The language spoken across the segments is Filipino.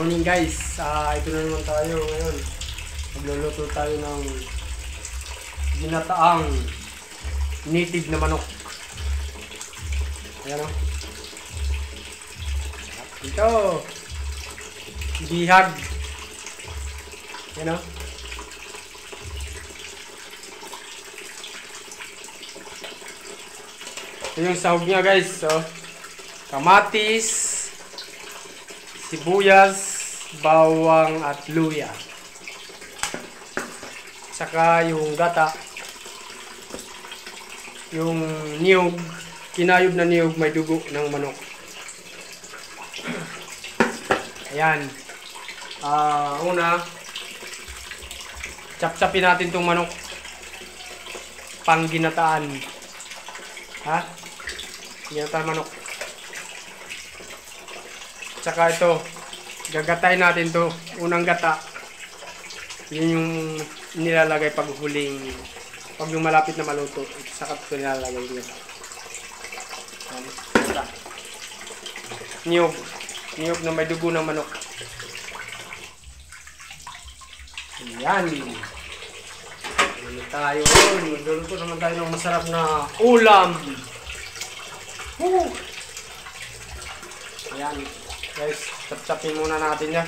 morning guys. Ito na naman tayo ngayon. Magluluto tayo ng ginataang native na manok. Ayan o. Ito. Bihag. Ayan o. Ito yung sahog niya guys. So, kamatis, sibuyas, bawang at luya. Saka yung gata, yung niyog, kinayod na niyog, may dugo ng manok. Ayan. Una, chap-chapin natin tong manok. Pang ginataan. Ha? Ginataan manok. Tsaka ito, gagatay natin to. Unang gata, yun yung nilalagay pag huling, pag yung malapit na maluto, saka ito nilalagay yung gata. Niyog na may dugo ng manok. Ayan. Ano tayo? Magluluto naman tayo ng masarap na ulam. Woo! Ayan. Guys, chap-chapin muna natin yan.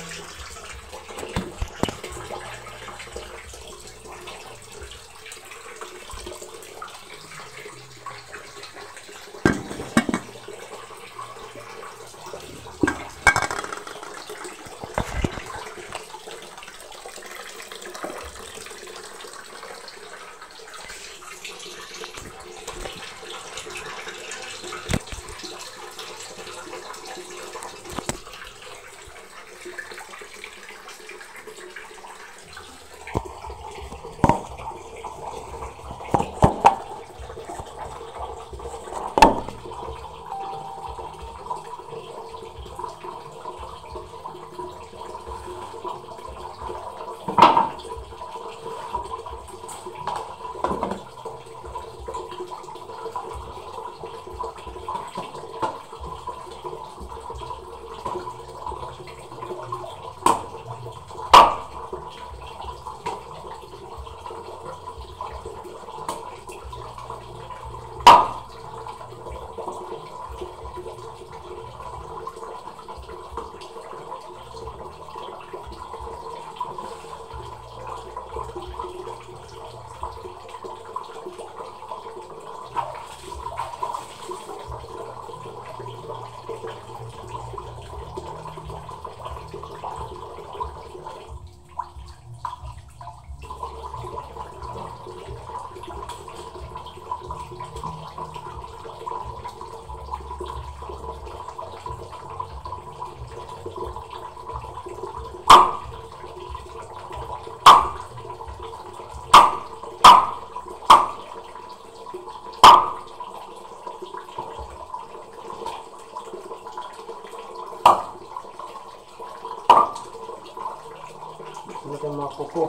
Ini kan mga kuko.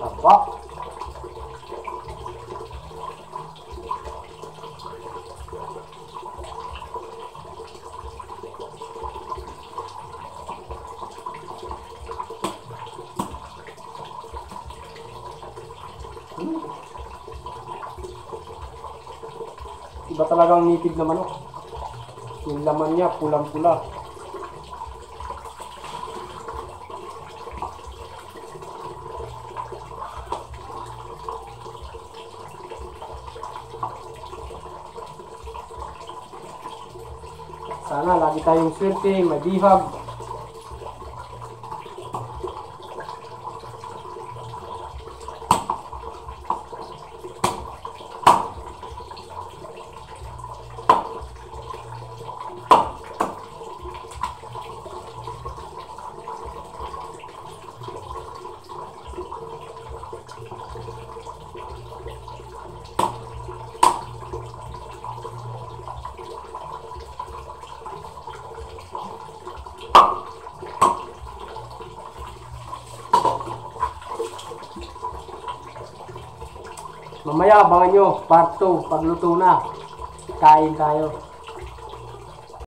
Tabak. Iba talagang native na manok. Yung laman niya pulang-pula. Sana lagi tayong swerte, may bihag. Mamaya abangan nyo, part 2, pagluto na. Kain tayo.